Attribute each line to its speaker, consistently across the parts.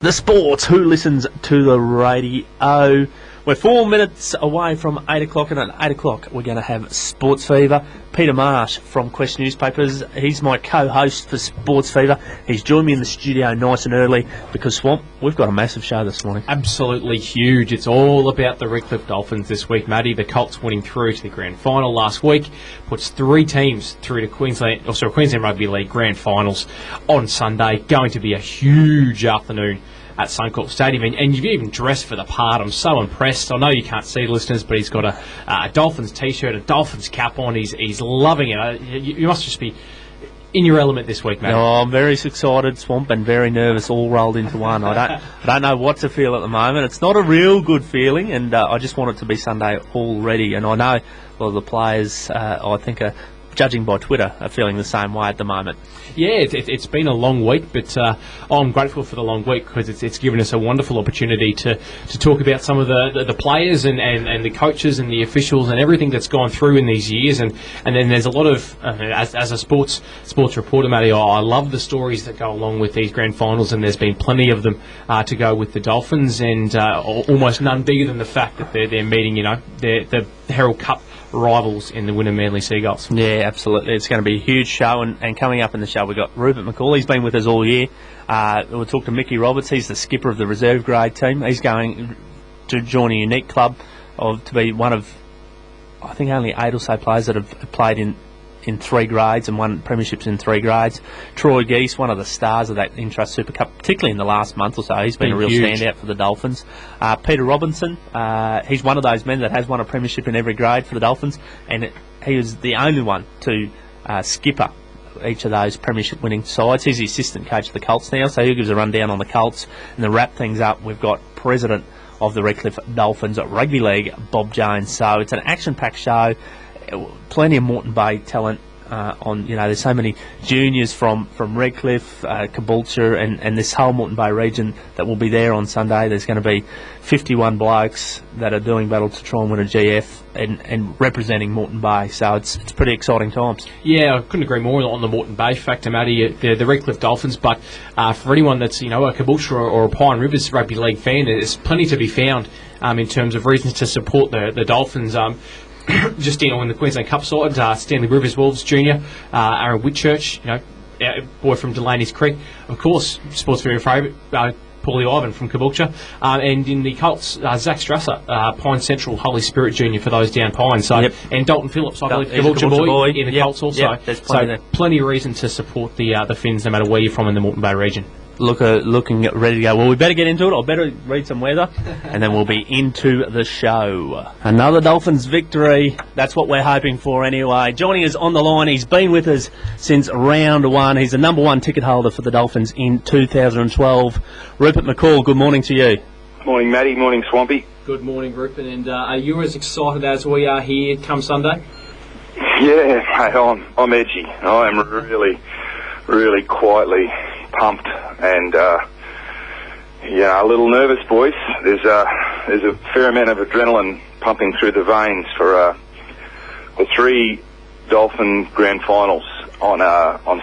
Speaker 1: The sports, who listens to the radio? We're 4 minutes away from 8 o'clock, and at 8 o'clock we're going to have Sports Fever. Peter Marsh from Quest Newspapers, he's my co-host for Sports Fever. He's joined me in the studio nice and early because, Swamp, we've got a massive show this morning.
Speaker 2: Absolutely huge. It's all about the Redcliffe Dolphins this week, Matty. The Colts winning through to the grand final last week puts 3 teams through to Queensland Rugby League grand finals on Sunday. Going to be a huge afternoon at Suncorp Stadium, and you've even dressed for the part. I'm so impressed. I know you can't see, listeners, but he's got a Dolphins t-shirt, a Dolphins cap on. He's loving it. You must just be in your element this week, mate.
Speaker 1: Oh, I'm very excited, Swamp, and very nervous, all rolled into one. I don't know what to feel at the moment. It's not a real good feeling, and I just want it to be Sunday already. And I know a lot of the players, I think, judging by Twitter, are feeling the same way at the moment.
Speaker 2: Yeah, it's been a long week, but I'm grateful for the long week because it's given us a wonderful opportunity to talk about some of the players and the coaches and the officials and everything that's gone through in these years. And then there's a lot of, as a sports reporter, Matty, I love the stories that go along with these grand finals, and there's been plenty of them to go with the Dolphins, and almost none bigger than the fact that they're meeting, the Herald Cup rivals in the Wynnum Manly Seagulls.
Speaker 1: Yeah, absolutely. It's going to be a huge show, and coming up in the show we've got Rupert McCall. He's been with us all year. We'll talk to Mickey Roberts. He's the skipper of the reserve grade team. He's going to join a unique club to be one of, I think, only 8 or so players that have played in 3 grades and won premierships in 3 grades. Troy Geese, one of the stars of that Intrust Super Cup, particularly in the last month or so. He's been a real standout for the Dolphins. Peter Robinson, he's one of those men that has won a premiership in every grade for the Dolphins, and he was the only one to skipper each of those premiership winning sides. He's the assistant coach of the Colts now, so he gives a rundown on the Colts. And to wrap things up, we've got president of the Redcliffe Dolphins Rugby League, Bob Jones. So it's an action-packed show. Plenty of Moreton Bay talent on, there's so many juniors from Redcliffe, Caboolture, and this whole Moreton Bay region that will be there on Sunday. There's going to be 51 blokes that are doing battle to try and win a GF and representing Moreton Bay, so it's pretty exciting times.
Speaker 2: Yeah, I couldn't agree more on the Moreton Bay factor, Matty. The Redcliffe Dolphins, but for anyone that's a Caboolture or a Pine Rivers Rugby League fan, there's plenty to be found in terms of reasons to support the Dolphins. Just in the Queensland Cup side, Stanley Rivers Wolves Jr., Aaron Whitchurch, boy from Delaney's Creek, of course, sports very favourite, Paulie Ivan from Caboolture, and in the Colts, Zach Strasser, Pine Central Holy Spirit Jr. for those down Pine. So, yep. And Dalton Phillips, I believe, Caboolture boy in the Colts also.
Speaker 1: Yep, there's plenty
Speaker 2: so plenty of reason to support the Finns, no matter where you're from in the Moreton Bay region.
Speaker 1: Looking ready to go. Well, we better get into it. I'll better read some weather, and then we'll be into the show. Another Dolphins victory. That's what we're hoping for anyway. Joining us on the line, he's been with us since round 1. He's the number 1 ticket holder for the Dolphins in 2012. Rupert McCall, good morning to you.
Speaker 3: Morning, Matty. Morning, Swampy.
Speaker 2: Good morning, Rupert. And are you as excited as we are here come Sunday?
Speaker 3: Yeah, hey, I'm edgy. I am really, really quietly pumped and a little nervous, boys. There's a fair amount of adrenaline pumping through the veins for the 3 Dolphin grand finals on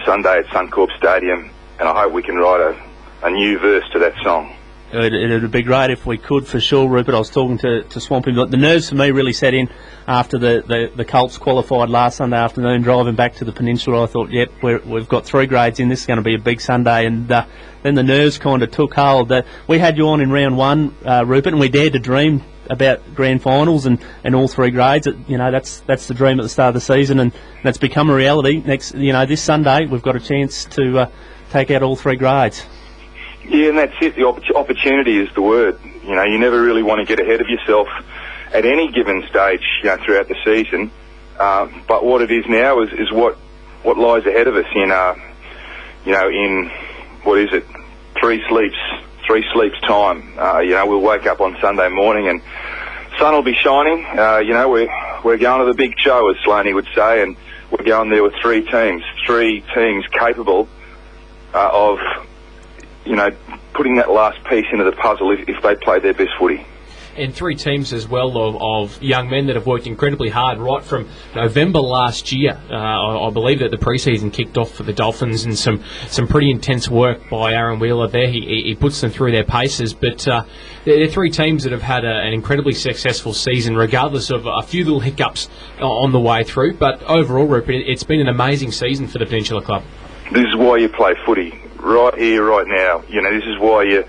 Speaker 3: Sunday at Suncorp Stadium, and I hope we can write a new verse to that song.
Speaker 1: It would be great if we could, for sure, Rupert. I was talking to Swampy, but the nerves for me really set in after the Colts qualified last Sunday afternoon, driving back to the Peninsula. I thought, yep, we've got 3 grades in. This is going to be a big Sunday. And then the nerves kind of took hold. We had you on in round 1, Rupert, and we dared to dream about grand finals and all 3 grades. That's the dream at the start of the season, and that's become a reality. This Sunday we've got a chance to take out all 3 grades.
Speaker 3: Yeah, and that's it. The opportunity is the word. You never really want to get ahead of yourself at any given stage, throughout the season. But what it is now is what lies ahead of us in what is it, 3 sleeps time. We'll wake up on Sunday morning and sun will be shining. We're going to the big show, as Slaney would say, and we're going there with 3 teams capable of putting that last piece into the puzzle if they play their best footy.
Speaker 2: and 3 teams as well of young men that have worked incredibly hard right from November last year. I believe that the pre-season kicked off for the Dolphins, and some pretty intense work by Aaron Wheeler there. He puts them through their paces, but they're 3 teams that have had an incredibly successful season, regardless of a few little hiccups on the way through. But overall, Rupert, it's been an amazing season for the Peninsula Club.
Speaker 3: This is why you play footy, right here, right now. You know, this is why you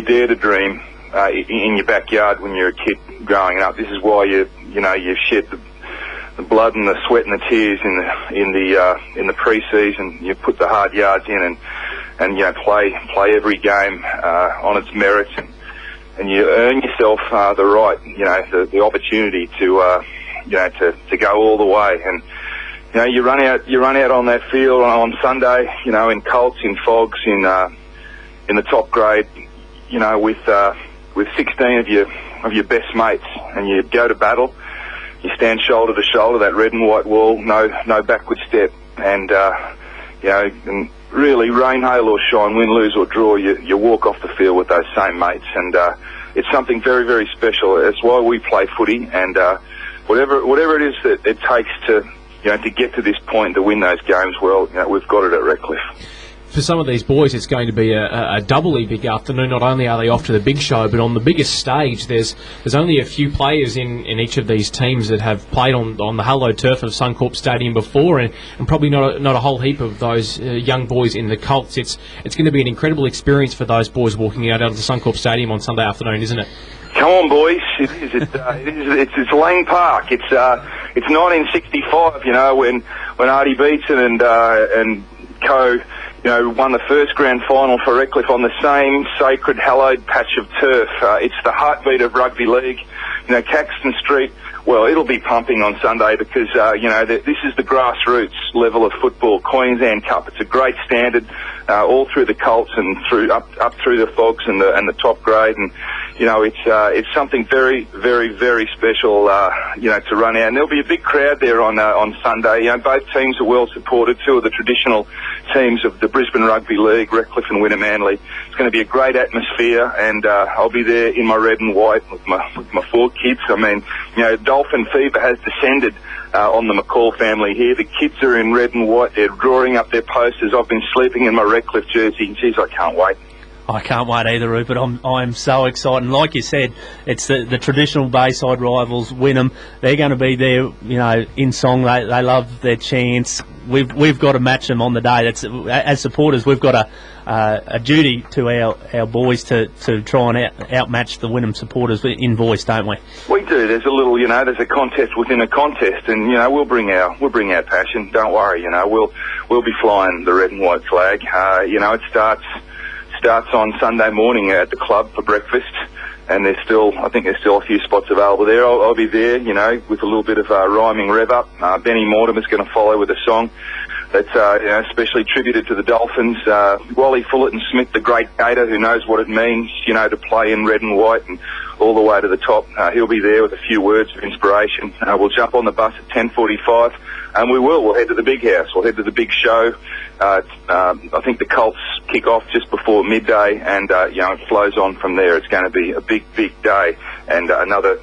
Speaker 3: dare to dream in your backyard when you're a kid growing up. This is why you've shed the blood and the sweat and the tears in the pre-season. You put the hard yards in and play every game on its merits, and you earn yourself the right, the opportunity to go all the way. And you run out on that field on Sunday, in Colts, in Fogs, in the top grade, with 16 of your best mates, and you go to battle. You stand shoulder to shoulder, that red and white wall, no backward step, and and really, rain, hail or shine, win, lose or draw, you walk off the field with those same mates, and it's something very, very special. It's why we play footy, and whatever it is that it takes to get to this point to win those games, well, we've got it at Redcliffe.
Speaker 2: For some of these boys, it's going to be a doubly big afternoon. Not only are they off to the big show, but on the biggest stage, there's only a few players in each of these teams that have played on the hallowed turf of Suncorp Stadium before, and probably not a whole heap of those young boys in the Colts. It's going to be an incredible experience for those boys walking out of the Suncorp Stadium on Sunday afternoon, isn't it?
Speaker 3: Come on, boys! It is. It's Lane Park. It's 1965. When Artie Beetson and co. Won the first grand final for Redcliffe on the same sacred, hallowed patch of turf. It's the heartbeat of rugby league. Caxton Street, well, it'll be pumping on Sunday because, this is the grassroots level of football, Queensland Cup. It's a great standard all through the Colts and up through the Fogs and the top grade. And, it's something very, very, very special, to run out. And there'll be a big crowd there on Sunday. Both teams are well supported. 2 of the traditional teams of the Brisbane Rugby League, Redcliffe and Winner Manly. It's going to be a great atmosphere, and I'll be there in my red and white with my 4 kids. I mean, Dolphin fever has descended on the McCall family here. The kids are in red and white. They're drawing up their posters. I've been sleeping in my Redcliffe jersey, and geez, I can't wait.
Speaker 1: I can't wait either, Rupert. I'm so excited. And like you said, it's the traditional Bayside rivals, Wynnum. They're going to be there, in song. They love their chants. We've got to match them on the day. As supporters, we've got a duty to our boys to try and outmatch the Wynnum supporters in voice, don't we? We do. There's a little, there's a contest within a contest, and we'll bring our passion. Don't worry, we'll be flying the red and white flag. It starts on Sunday morning at the club for breakfast, and I think there's still a few spots available there. I'll be there, with a little bit of rhyming rev up. Benny Mortimer's going to follow with a song that's especially tributed to the Dolphins. Wally Fullerton Smith, the great gator who knows what it means, to play in red and white and all the way to the top. He'll be there with a few words of inspiration. We'll jump on the bus at 10:45, and we'll head to the big house. We'll head to the big show. I think the Colts kick off just before midday, and it flows on from there. It's going to be a big, big day, and another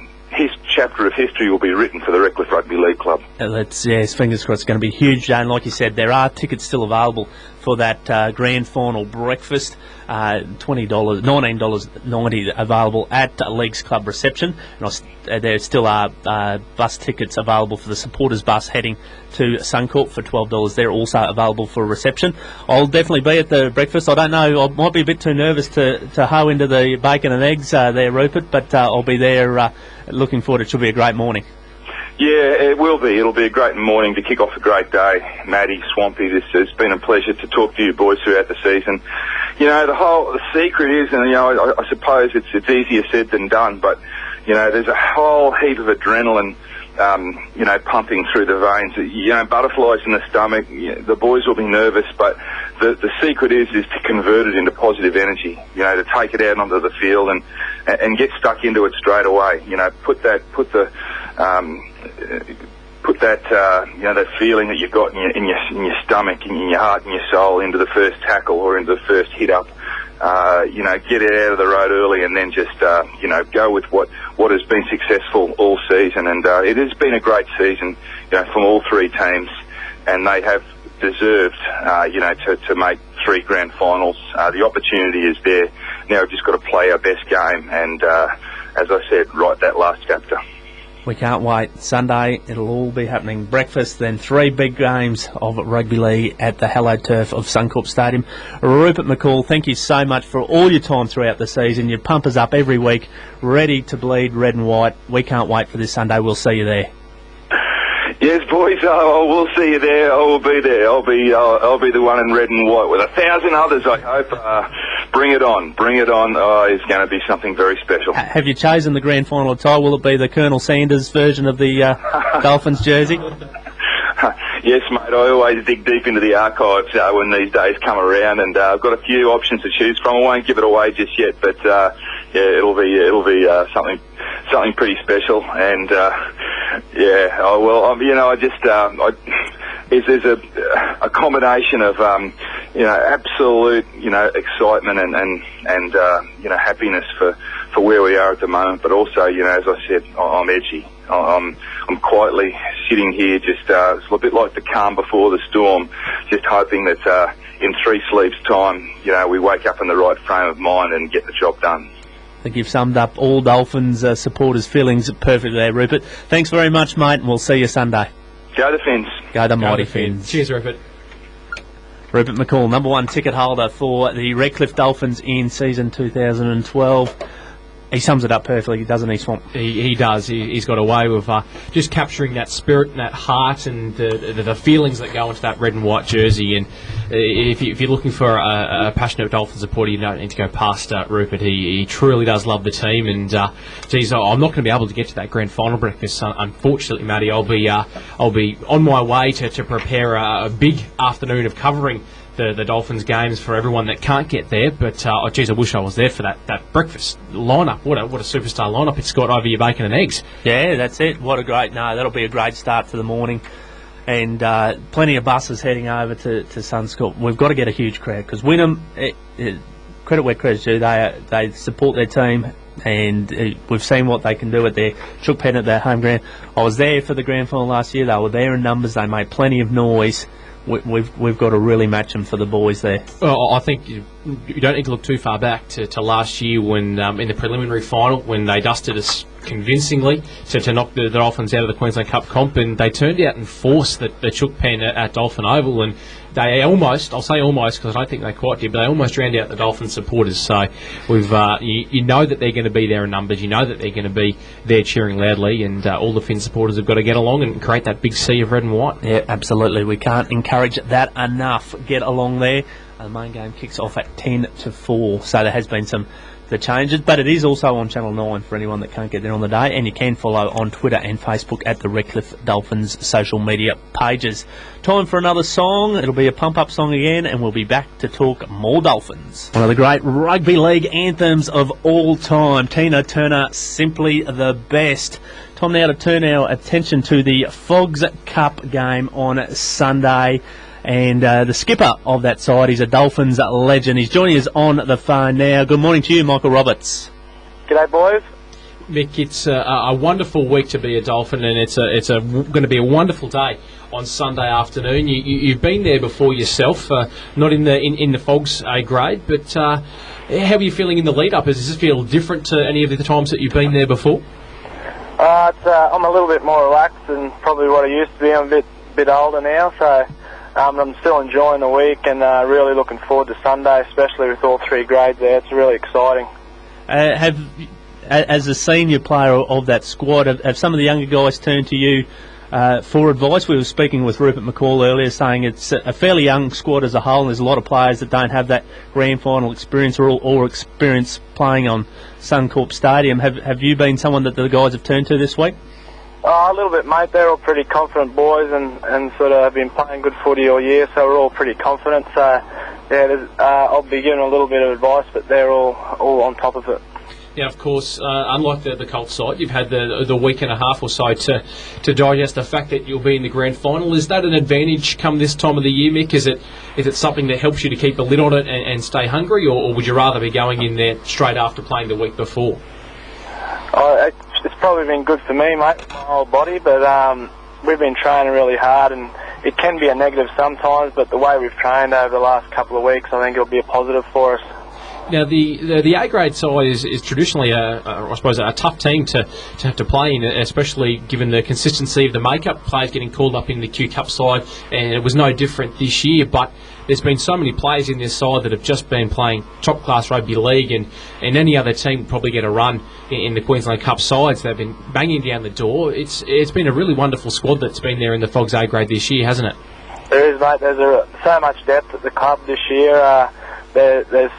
Speaker 1: chapter of history will be written for the Redcliffe Rugby League Club. Yes, fingers crossed. It's going to be huge, Jane. Like you said, there are tickets still available for that grand final breakfast. $19.90 available at Leagues Club reception. And there still are bus tickets available for the supporters bus heading to Suncorp for $12. They're also available for reception. I'll definitely be at the breakfast. I don't know, I might be a bit too nervous to hoe into the bacon and eggs there, Rupert, but I'll be there looking forward. It should be a great morning. Yeah, it will be. It'll be a great morning to kick off a great day. Maddie, Swampy, it's been a pleasure to talk to you boys throughout the season. The secret is, and I suppose it's easier said than done, but there's a whole heap of adrenaline pumping through the veins. Butterflies in the stomach. The boys will be nervous, but the secret is to convert it into positive energy. To take it out onto the field and get stuck into it straight away. Put that that feeling that you've got in your stomach, in your heart, and your soul into the first tackle or into the first hit up.
Speaker 3: get it out of the road early and then just, go with what has been successful all season. And it has been a great season, from all three teams, and they have deserved, to make 3 grand finals. The opportunity is there. Now we've just got to play our best game and, as I said, write that last chapter.
Speaker 1: We can't wait. Sunday, it'll all be happening. Breakfast, then 3 big games of rugby league at the hallowed turf of Suncorp Stadium. Rupert McCall, thank you so much for all your time throughout the season. You pump us up every week, ready to bleed red and white. We can't wait for this Sunday. We'll see you there.
Speaker 3: Yes, boys, I will see you there. I will be there. I'll be the one in red and white with 1,000 others, I hope. Bring it on. Bring it on. Oh, it's going to be something very special.
Speaker 1: Have you chosen the grand final attire? Will it be the Colonel Sanders version of the Dolphins jersey?
Speaker 3: Yes, mate. I always dig deep into the archives when these days come around, and I've got a few options to choose from. I won't give it away just yet, but it'll be something pretty special. And there's a combination of absolute excitement and happiness for where we are at the moment, but also as I said, I'm edgy. I'm quietly sitting here, just it's a bit like the calm before the storm, just hoping that in 3 sleeps time, we wake up in the right frame of mind and get the job done.
Speaker 1: I think you've summed up all Dolphins supporters' feelings perfectly there, Rupert. Thanks very much, mate, and we'll see you Sunday.
Speaker 3: Go the Fins.
Speaker 1: Go the mighty Fins.
Speaker 2: Cheers, Rupert.
Speaker 1: Rupert McCall, number 1 ticket holder for the Redcliffe Dolphins in season 2012. He sums it up perfectly, doesn't he, Swamp?
Speaker 2: He does. He's got a way of just capturing that spirit and that heart and the feelings that go into that red and white jersey. And if you're looking for a passionate Dolphins supporter, you don't need to go past Rupert. He truly does love the team. And I'm not going to be able to get to that grand final breakfast, unfortunately, Matty. I'll be on my way to prepare a big afternoon of covering the Dolphins games for everyone that can't get there, but I wish I was there for that breakfast lineup. What a superstar lineup it's got over your bacon and eggs.
Speaker 1: Yeah, that's it. That'll be a great start to the morning, and plenty of buses heading over to Suncorp. We've got to get a huge crowd because Wynnum, credit where credit's due, they support their team, and we've seen what they can do at their Chook Pen at their home ground. I was there for the grand final last year. They were there in numbers. They made plenty of noise. We've got to really match them for the boys there.
Speaker 2: Well, I think you don't need to look too far back to last year when in the preliminary final when they dusted us convincingly to knock the Dolphins out of the Queensland Cup comp, and they turned out and forced the Chook Pen at Dolphin Oval, and they almost, I'll say almost because I don't think they quite did, but they almost drowned out the Dolphins supporters. So we've you know that they're going to be there in numbers, you know that they're going to be there cheering loudly, and all the Finn supporters have got to get along and create that big sea of red and white.
Speaker 1: Yeah, absolutely. We can't encourage that enough. Get along there. The main game kicks off at 10-4, so there has been the changes, but it is also on Channel 9 for anyone that can't get there on the day, and you can follow on Twitter and Facebook at the Redcliffe Dolphins social media pages. Time for another song. It'll be a pump-up song again, and we'll be back to talk more Dolphins. One of the great rugby league anthems of all time, Tina Turner, Simply the Best. Time now to turn our attention to the Fogs Cup game on Sunday. And the skipper of that side, he's a Dolphins legend. He's joining us on the phone now. Good morning to you, Michael Roberts.
Speaker 4: G'day, boys.
Speaker 2: Mick, it's a wonderful week to be a Dolphin, and it's going to be a wonderful day on Sunday afternoon. You've been there before yourself, not in the Fogs A grade, but how are you feeling in the lead-up? Does this feel different to any of the times that you've been there before?
Speaker 4: I'm a little bit more relaxed than probably what I used to be. I'm a bit older now, so I'm still enjoying the week and really looking forward to Sunday, especially with all 3 grades there. It's really exciting.
Speaker 1: As a senior player of that squad, have some of the younger guys turned to you for advice? We were speaking with Rupert McCall earlier, saying it's a fairly young squad as a whole, and there's a lot of players that don't have that grand final experience or experience playing on Suncorp Stadium. Have you been someone that the guys have turned to this week?
Speaker 4: A little bit, mate. They're all pretty confident boys and sort of have been playing good footy all year, so we're all pretty confident. So, yeah, I'll be giving a little bit of advice, but they're all on top of it.
Speaker 2: Now, of course, unlike the Colts side, you've had the week and a half or so to digest the fact that you'll be in the grand final. Is that an advantage come this time of the year, Mick? Is it something that helps you to keep a lid on it and stay hungry, or would you rather be going in there straight after playing the week before?
Speaker 4: It's probably been good for me, mate, my whole body, but we've been training really hard, and it can be a negative sometimes, but the way we've trained over the last couple of weeks, I think it'll be a positive for us.
Speaker 2: Now, the A-grade side is traditionally, I suppose, a tough team to have to play in, especially given the consistency of the makeup, players getting called up in the Q Cup side, and it was no different this year, but there's been so many players in this side that have just been playing top-class rugby league, and any other team would probably get a run in the Queensland Cup sides. They've been banging down the door. It's been a really wonderful squad that's been there in the Fogs A-grade this year, hasn't it?
Speaker 4: There is, mate. There's so much depth at the club this year. There's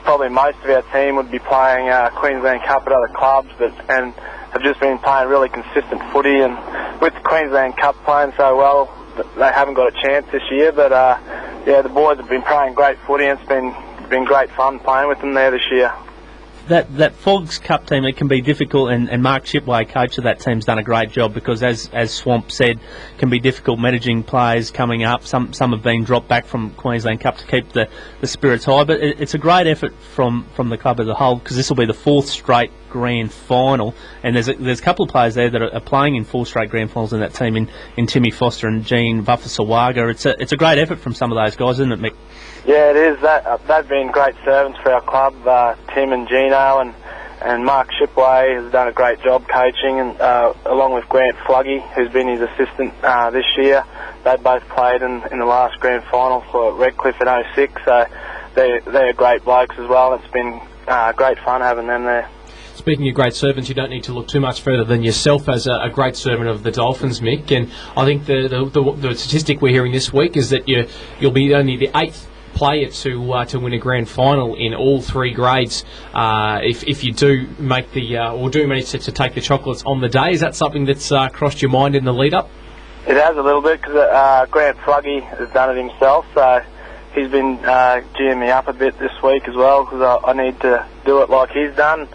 Speaker 4: probably most of our team would be playing Queensland Cup at other clubs, and have just been playing really consistent footy. And with the Queensland Cup playing so well, they haven't got a chance this year. But the boys have been playing great footy, and it's been great fun playing with them there this year.
Speaker 1: That Fogs Cup team, it can be difficult, and Mark Shipway, coach of that team's done a great job, because as Swamp said, can be difficult managing players coming up. Some have been dropped back from Queensland Cup to keep the spirits high, but it's a great effort from the club as a whole, because this will be the fourth straight grand final, and there's a couple of players there that are playing in 4 straight grand finals in that team, in Timmy Foster and Gene Vafasawaga. It's a great effort from some of those guys, isn't it, Mick?
Speaker 4: Yeah, it is. They've been great servants for our club, Tim and Gino, and Mark Shipway has done a great job coaching, and along with Grant Fluggy, who's been his assistant this year. They both played in the last grand final for Redcliffe in 06, so they're great blokes as well. It's been great fun having them there.
Speaker 2: Speaking of great servants, you don't need to look too much further than yourself as a great servant of the Dolphins, Mick. And I think the statistic we're hearing this week is that you'll be only the 8th player to win a grand final in all 3 grades if you do make or do manage to take the chocolates on the day. Is that something that's crossed your mind in the lead up?
Speaker 4: It has a little bit, because Grant Fluggy has done it himself, so he's been gearing me up a bit this week as well, because I need to do it like he's done.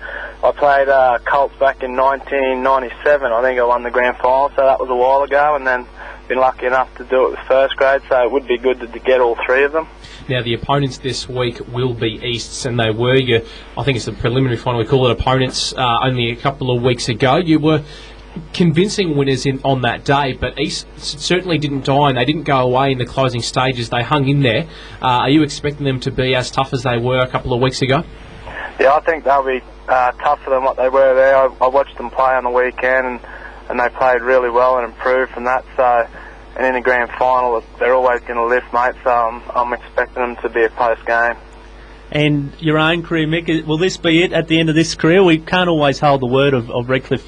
Speaker 4: I played Colts back in 1997. I think I won the grand final, so that was a while ago, and then been lucky enough to do it with first grade, so it would be good to get all 3 of them.
Speaker 2: Now, the opponents this week will be Easts, and they were I think it's the preliminary final, we call it, opponents only a couple of weeks ago. You were convincing winners on that day, but East certainly didn't die, and they didn't go away in the closing stages. They hung in there. Are you expecting them to be as tough as they were a couple of weeks ago?
Speaker 4: Yeah, I think they'll be tougher than what they were there. I watched them play on the weekend, and they played really well and improved from that. So, and in the grand final, they're always going to lift, mate. So I'm expecting them to be a close game. And
Speaker 1: your own career, Mick, will this be it at the end of this career? We can't always hold the word of Redcliffe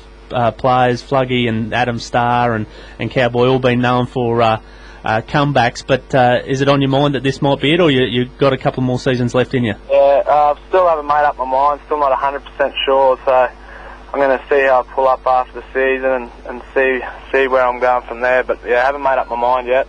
Speaker 1: players, Fluggy and Adam Starr and Cowboy, all been known for comebacks, but is it on your mind that this might be it, or you've got a couple more seasons left in you? Yeah, I still haven't made up my mind, still not 100% sure, so I'm going to see how I pull up after the season and see where I'm going from there, but yeah, I haven't made up my mind yet.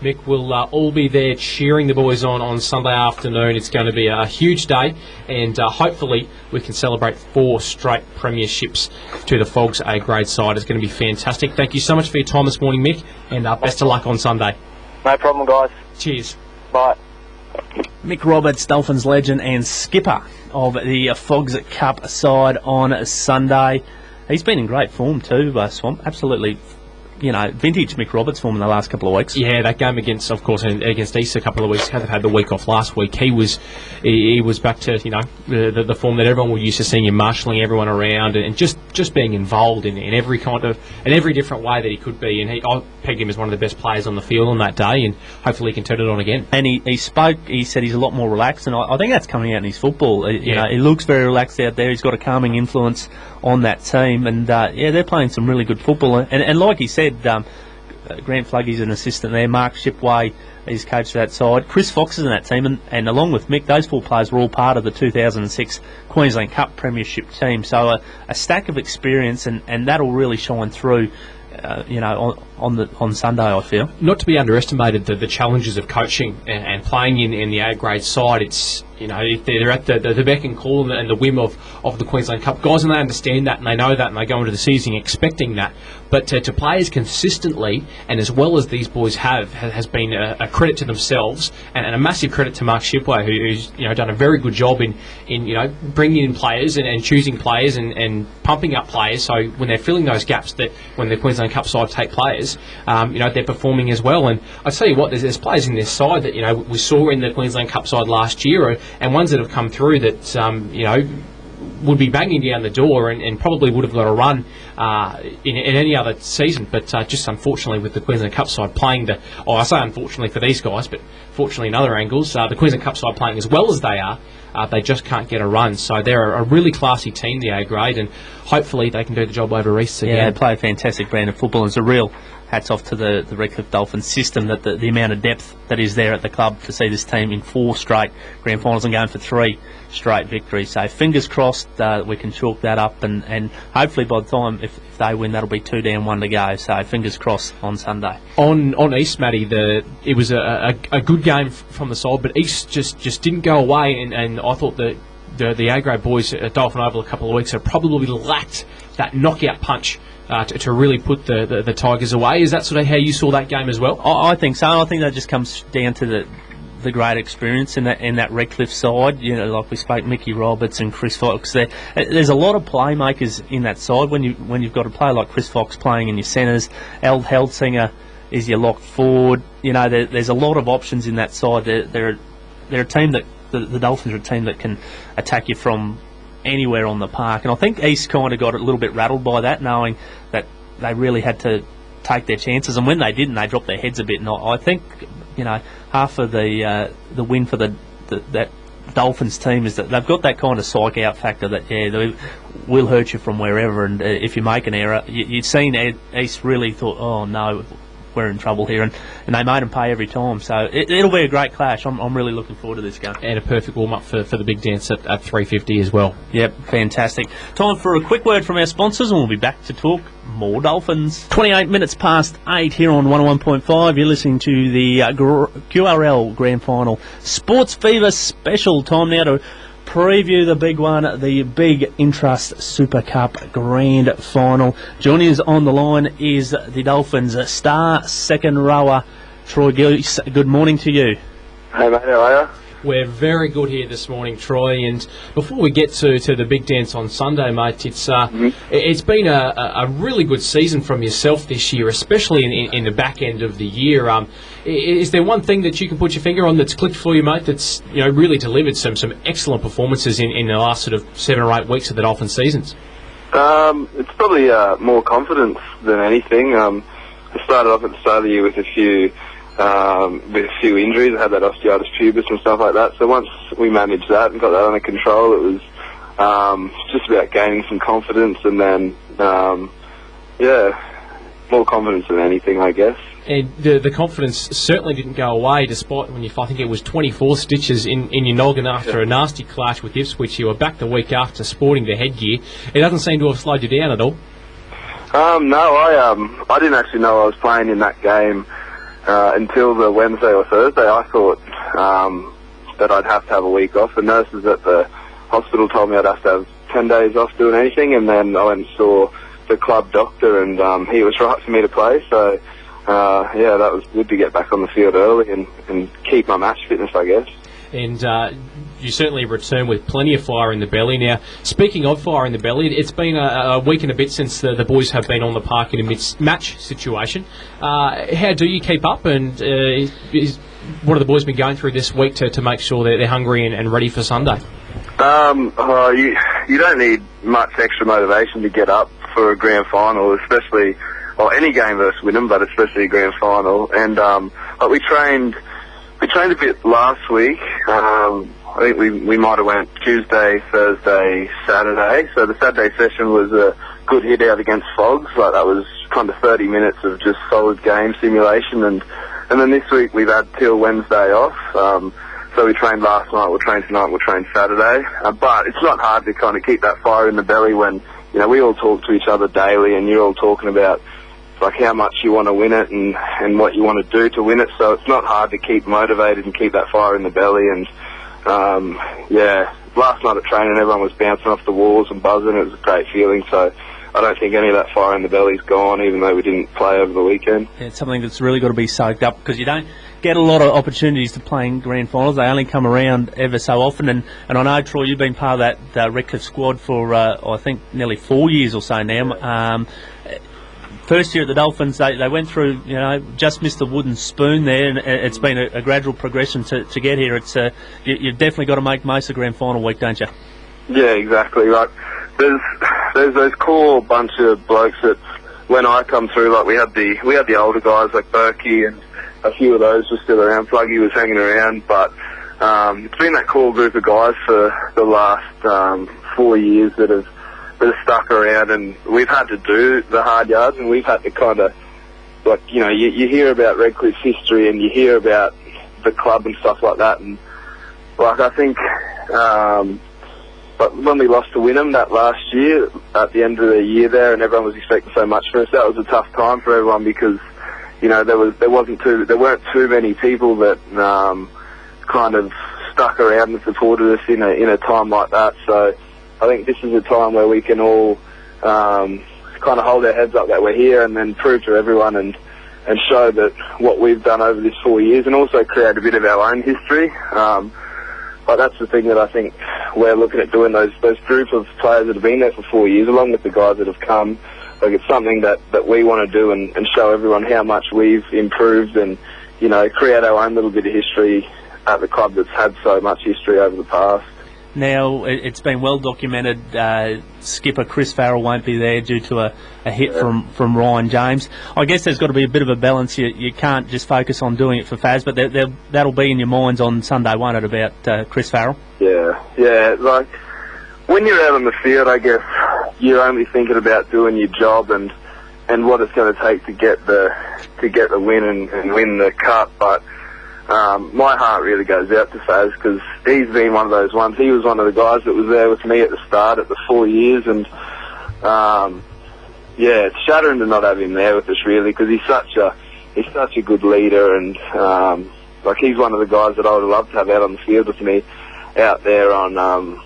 Speaker 2: Mick, we'll all be there cheering the boys on Sunday afternoon. It's going to be a huge day, and hopefully we can celebrate 4 straight premierships to the Fogs A-grade side. It's going to be fantastic. Thank you so much for your time this morning, Mick, and best of luck on Sunday.
Speaker 4: No problem, guys.
Speaker 2: Cheers.
Speaker 4: Bye.
Speaker 1: Mick Roberts, Dolphins legend and skipper of the Fogs Cup side on Sunday. He's been in great form too, Swamp. Absolutely, vintage Mick Roberts form in the last couple of weeks.
Speaker 2: Yeah, that game against East a couple of weeks ago. They've had the week off last week. He was back to the form that everyone was used to seeing him, marshalling everyone around and just being involved in every different way that he could be. And I pegged him as one of the best players on the field on that day, and hopefully he can turn it on again.
Speaker 1: And he spoke. He said he's a lot more relaxed, and I think that's coming out in his football. He looks very relaxed out there. He's got a calming influence on that team, and they're playing some really good football. And like he said, Grant Fluggy's an assistant there. Mark Shipway is coach of that side. Chris Fox is in that team, and along with Mick, those 4 players were all part of the 2006 Queensland Cup Premiership team. So a stack of experience, and that'll really shine through. On Sunday, I feel.
Speaker 2: Not to be underestimated, the challenges of coaching and playing in the A-grade side. It's they're at the beck and call and the whim of the Queensland Cup guys, and they understand that and they know that and they go into the season expecting that. But to play as consistently and as well as these boys has been a credit to themselves and a massive credit to Mark Shipway, who's done a very good job in bringing in players and choosing players and pumping up players. So when they're filling those gaps, that when the Queensland Cup side take players, they're performing as well. And I tell you what, there's players in this side that we saw in the Queensland Cup side last year, and ones that have come through that would be banging down the door and probably would have got a run in any other season, but just unfortunately with the Queensland Cup side playing I say unfortunately for these guys, but fortunately in other angles, the Queensland Cup side playing as well as they are, they just can't get a run. So they're a really classy team, the A grade, and hopefully they can do the job over East again.
Speaker 1: Yeah, they play a fantastic brand of football, and it's a real hats off to the Redcliffe Dolphins system, that the amount of depth that is there at the club to see this team in 4 straight grand finals and going for 3 straight victories. So fingers crossed we can chalk that up, and hopefully by the time if they win, that'll be 2 down, 1 to go. So fingers crossed on Sunday.
Speaker 2: On East, Matty, it was a good game from the side, but East just didn't go away, and I thought that the A-grade boys at Dolphin Oval a couple of weeks have probably lacked that knockout punch to really put the Tigers away. Is that sort of how you saw that game as well?
Speaker 1: I think so. I think that just comes down to the great experience in that Redcliffe side. Like we spoke, Mickey Roberts and Chris Fox. There's a lot of playmakers in that side. When you've got a player like Chris Fox playing in your centres, Eld Heldsinger is your locked forward. There's a lot of options in that side. They're a team that the Dolphins are a team that can attack you from anywhere on the park, and I think East kind of got a little bit rattled by that, knowing that they really had to take their chances, and when they didn't, they dropped their heads a bit. And I think half of the win for that Dolphins team is that they've got that kind of psych out factor that they will hurt you from wherever, and if you make an error, you've seen East really thought, oh no, we're in trouble here, and they made them pay every time. So it'll be a great clash. I'm really looking forward to this game.
Speaker 2: And a perfect warm-up for the big dance at 3:50 as well.
Speaker 1: Yep, fantastic. Time for a quick word from our sponsors, and we'll be back to talk more Dolphins. 28 minutes past 8 here on 101.5. You're listening to the QRL Grand Final SportsFeva special. Time now to preview the big one, the Big Intrust Super Cup Grand Final. Joining us on the line is the Dolphins' star second rower, Troy Gillies. Good morning to you.
Speaker 4: Hey mate, how are you?
Speaker 2: We're very good here this morning, Troy, and before we get to the big dance on Sunday, mate, it's been a really good season from yourself this year, especially in the back end of the year. Is there one thing that you can put your finger on that's clicked for you, mate, that's really delivered some excellent performances in the last sort of 7 or 8 weeks of the Dolphin seasons?
Speaker 3: It's probably more confidence than anything. I started off at the start of the year with a few injuries. I had that osteitis pubis and stuff like that. So once we managed that and got that under control, it was just about gaining some confidence, and then more confidence than anything, I guess.
Speaker 2: And the confidence certainly didn't go away, despite I think it was 24 stitches in your noggin after a nasty clash with Ipswich. You were back the week after sporting the headgear. It doesn't seem to have slowed you down at all.
Speaker 3: No, I didn't actually know I was playing in that game until the Wednesday or Thursday. I thought that I'd have to have a week off. The nurses at the hospital told me I'd have to have 10 days off doing anything, and then I went and saw the club doctor, and he was right for me to play. So that was good to get back on the field early and keep my match fitness, I guess. And
Speaker 2: you certainly return with plenty of fire in the belly. Now, speaking of fire in the belly, it's been a week and a bit since the boys have been on the park in a match situation. How do you keep up, and what have the boys been going through this week to make sure they're hungry and ready for Sunday?
Speaker 3: You don't need much extra motivation to get up for a grand final, especially any game versus Wynnum, but especially a grand final. And we trained a bit last week. I think we might have went Tuesday, Thursday, Saturday. So the Saturday session was a good hit out against Fogs. Like, that was kind of 30 minutes of just solid game simulation. And then this week we've had till Wednesday off. So we trained last night, we'll train tonight, we'll train Saturday. But it's not hard to kind of keep that fire in the belly when, we all talk to each other daily, and you're all talking about like how much you want to win it and what you want to do to win it. So it's not hard to keep motivated and keep that fire in the belly. And last night at training everyone was bouncing off the walls and buzzing. It was a great feeling, so I don't think any of that fire in the belly's gone, even though we didn't play over the weekend.
Speaker 1: Yeah, it's something that's really got to be soaked up, because you don't get a lot of opportunities to play in grand finals. They only come around ever so often, and I know, Troy, you've been part of that Redcliffe squad for I think nearly 4 years or so now. First year at the Dolphins, they went through, just missed the wooden spoon there, and it's been a gradual progression to get here. It's you've definitely got to make most of grand final week, don't you?
Speaker 3: Yeah, exactly. Like there's those core bunch of blokes that when I come through, like we had the older guys like Berkey, and a few of those were still around. Pluggy was hanging around, but it's been that core group of guys for the last 4 years that have stuck around, and we've had to do the hard yards, and we've had to kind of, like, you hear about Redcliffe's history and you hear about the club and stuff like that, and like I think but when we lost to Wynnum that last year at the end of the year there, and everyone was expecting so much from us, that was a tough time for everyone, because there weren't too many people that kind of stuck around and supported us in a time like that. So I think this is a time where we can all kind of hold our heads up that we're here, and then prove to everyone and show that what we've done over this 4 years, and also create a bit of our own history. But that's the thing that I think we're looking at doing, those group of players that have been there for 4 years, along with the guys that have come. Like, it's something that we want to do and show everyone how much we've improved, and, create our own little bit of history at the club that's had so much history over the past.
Speaker 1: Now, it's been well documented, skipper Chris Farrell won't be there due to a hit from Ryan James. I guess there's got to be a bit of a balance. You can't just focus on doing it for Faz, but that'll be in your minds on Sunday, won't it, about Chris Farrell?
Speaker 3: Yeah, like, when you're out on the field, I guess you're only thinking about doing your job and what it's going to take to get the win and win the cup, but my heart really goes out to Faz, because he's been one of those ones. He was one of the guys that was there with me at the start at the 4 years, and it's shattering to not have him there with us, really, because he's such a good leader, and he's one of the guys that I would love to have out on the field with me out there on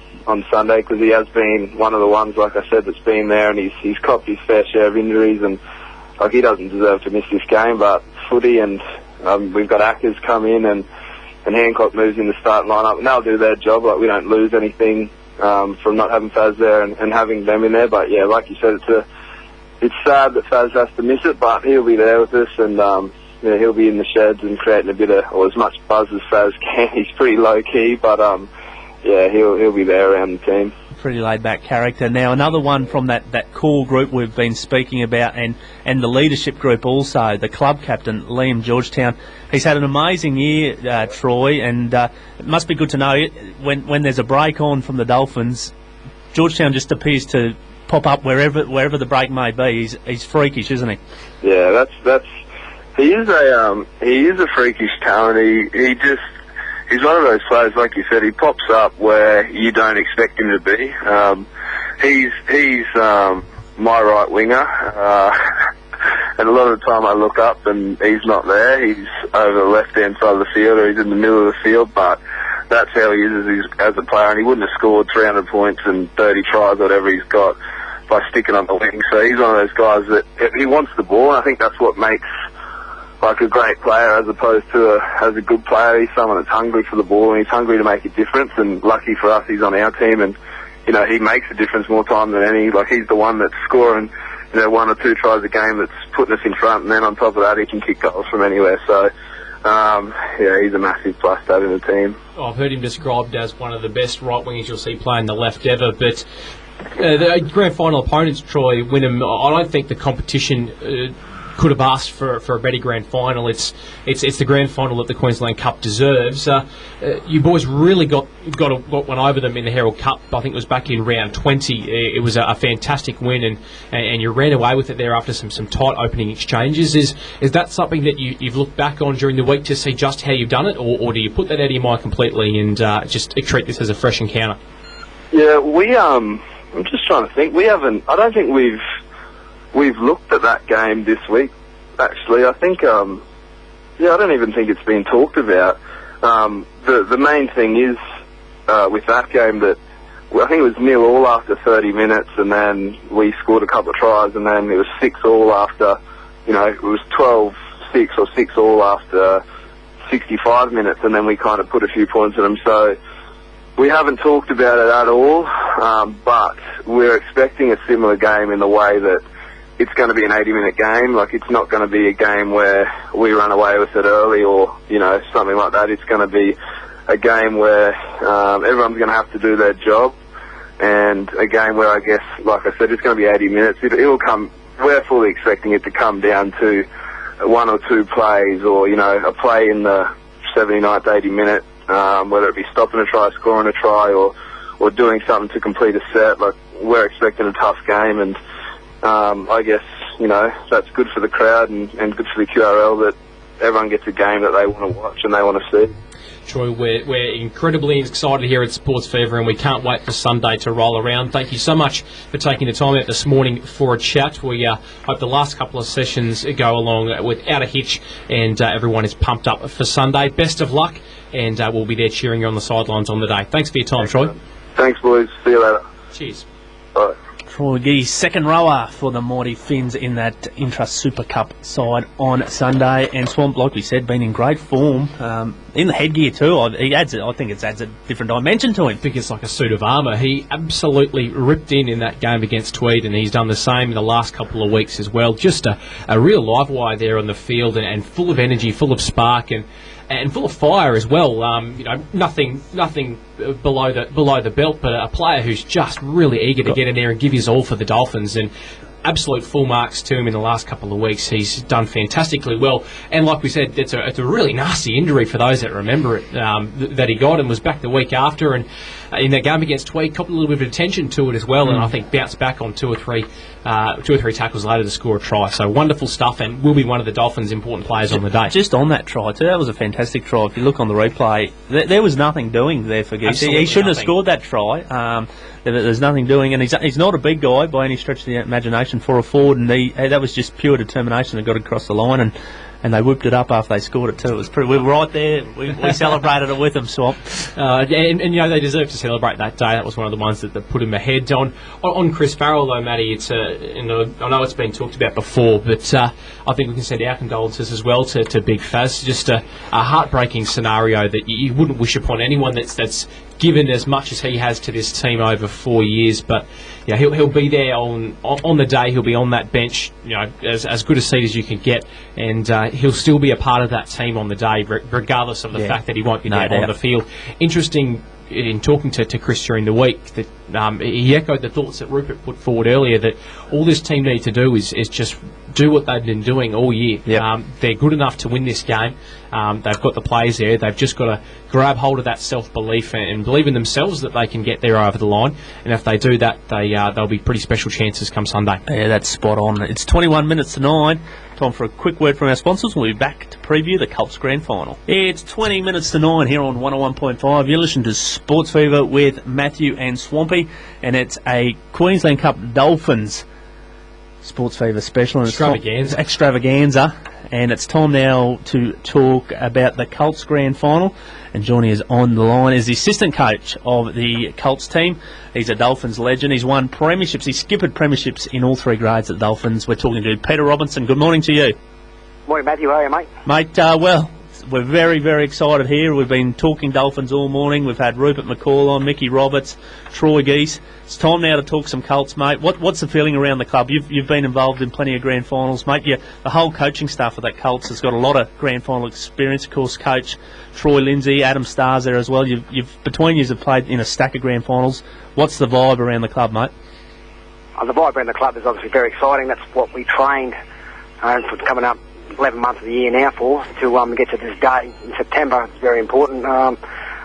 Speaker 3: Sunday, because he has been one of the ones, like I said, that's been there, and he's copped his fair share of injuries, and he doesn't deserve to miss this game, but footy, and we've got Ackers come in, and Hancock moves in the starting lineup, and they'll do their job. Like, we don't lose anything from not having Faz there and having them in there. But yeah, like you said, it's sad that Faz has to miss it, but he'll be there with us, and he'll be in the sheds and creating a bit of, or as much buzz as Faz can. He's pretty low key, but he'll be there around the team.
Speaker 1: Pretty laid-back character. Now, another one from that core group we've been speaking about, and the leadership group also, the club captain, Liam Georgetown. He's had an amazing year, Troy, and it must be good to know when there's a break on from the Dolphins, Georgetown just appears to pop up wherever the break may be. He's freakish, isn't he?
Speaker 3: Yeah, he is a freakish talent. He's one of those players, like you said, he pops up where you don't expect him to be. He's my right winger, and a lot of the time I look up and he's not there. He's over the left-hand side of the field, or he's in the middle of the field, but that's how he is as a player, and he wouldn't have scored 300 points and 30 tries, whatever he's got, by sticking on the wing. So he's one of those guys that he wants the ball, and I think that's what makes like a great player as opposed to as a good player. He's someone that's hungry for the ball, and he's hungry to make a difference, and lucky for us he's on our team, and he makes a difference more time than any. Like, he's the one that's scoring 1 or 2 tries a game, that's putting us in front, and then on top of that he can kick goals from anywhere. So he's a massive plus to have in the team.
Speaker 2: I've heard him described as one of the best right wingers you'll see playing the left ever, but the grand final opponents, Troy, Wynnum, I don't think the competition could have asked for a better grand final. It's the grand final that the Queensland Cup deserves. You boys really got one over them in the Herald Cup. I think it was back in round 20. It was a fantastic win, and you ran away with it there after some tight opening exchanges. Is that something that you've looked back on during the week to see just how you've done it, or do you put that out of your mind completely and just treat this as a fresh encounter?
Speaker 3: Yeah, I'm just trying to think. I don't think we've looked at that game this week, actually. I think, I don't even think it's been talked about. The main thing is
Speaker 5: with that game that I think it was 0-0 after 30 minutes, and then we scored a couple of tries, and then it was 6-6 after, it was 12-6 or 6-6 after 65 minutes, and then we kind of put a few points on them. So we haven't talked about it at all, but we're expecting a similar game in the way that it's going to be an 80-minute game. Like, it's not going to be a game where we run away with it early or, something like that. It's going to be a game where everyone's going to have to do their job, and a game where, I guess, like I said, it's going to be 80 minutes. It'll come. We're fully expecting it to come down to one or two plays, or a play in the 79th, 80 minute, whether it be stopping a try, scoring a try, or doing something to complete a set. Like, we're expecting a tough game, and I guess that's good for the crowd and good for the QRL that everyone gets a game that they want to watch and they want to see.
Speaker 2: Troy, we're incredibly excited here at SportsFeva, and we can't wait for Sunday to roll around. Thank you so much for taking the time out this morning for a chat. We hope the last couple of sessions go along without a hitch, and everyone is pumped up for Sunday. Best of luck, and we'll be there cheering you on the sidelines on the day. Thanks for your time, Troy.
Speaker 5: Thanks, boys. See you later.
Speaker 2: Cheers.
Speaker 5: Bye.
Speaker 1: Troy Gee's second rower for the Mighty Finns in that Intra-Super Cup side on Sunday. And Swamp, like we said, been in great form. In the headgear too. I think it adds a different dimension to him.
Speaker 2: I think it's like a suit of armour. He absolutely ripped in that game against Tweed, and he's done the same in the last couple of weeks as well. Just a real live wire there on the field, and full of energy, full of spark, and full of fire as well. Nothing below the belt, but a player who's just really eager to get in there and give his all for the Dolphins, and absolute full marks to him in the last couple of weeks. He's done fantastically well, and like we said, it's a really nasty injury for those that remember it, that he got, and was back the week after, and in that game against Tweed, copped a little bit of attention to it as well, and I think bounced back on two or three tackles later to score a try. So wonderful stuff, and will be one of the Dolphins' important players on the day.
Speaker 1: Just on that try too, that was a fantastic try. If you look on the replay, there was nothing doing there for Geese. He shouldn't have scored that try. There's nothing doing, and he's not a big guy by any stretch of the imagination for a forward, and that was just pure determination that got across the line, and they whipped it up after they scored it too. It was pretty. We were right there. We celebrated it with them, Swamp.
Speaker 2: And they deserve to celebrate that day. That was one of the ones that put him ahead. On Chris Farrell though, Matty, it's I know it's been talked about before, but I think we can send our condolences as well to Big Faz. Just a heartbreaking scenario that you wouldn't wish upon anyone that's given as much as he has to this team over 4 years, but he'll be there on the day. He'll be on that bench, as good a seat as you can get, and he'll still be a part of that team on the day, regardless of the fact that he won't be there on the field. Interesting in talking to Chris during the week that he echoed the thoughts that Rupert put forward earlier, that all this team need to do is just do what they've been doing all year.
Speaker 1: Yep.
Speaker 2: They're good enough to win this game. They've got the players there. They've just got to grab hold of that self-belief and believe in themselves that they can get there over the line. And if they do that, they'll be pretty special chances come Sunday.
Speaker 1: Yeah, that's spot on. It's 21 minutes to 9. Time for a quick word from our sponsors. We'll be back to preview the Colts Grand Final. It's 20 minutes to 9 here on 101.5. You're listening to Sports Fever with Matthew and Swampy, and it's a Queensland Cup Dolphins Sports Fever special. And extravaganza. And it's time now to talk about the Colts Grand Final. And joining us on the line is the assistant coach of the Colts team. He's a Dolphins legend. He's won premierships. He's skippered premierships in all three grades at the Dolphins. We're talking to Peter Robinson. Good morning to you.
Speaker 6: Morning, Matthew. How are you, mate?
Speaker 1: Mate, well, we're very, very excited here. We've been talking Dolphins all morning. We've had Rupert McCall on, Mickey Roberts, Troy Geese. It's time now to talk some Colts, mate. What's the feeling around the club? You've been involved in plenty of grand finals, mate. The whole coaching staff of that Colts has got a lot of grand final experience. Of course, coach Troy Lindsay, Adam Starr's there as well. Between you have played in a stack of grand finals. What's the vibe around the club, mate?
Speaker 6: The vibe around the club is obviously very exciting. That's what we trained for coming up 11 months of the year now to get to this day in September. It's very important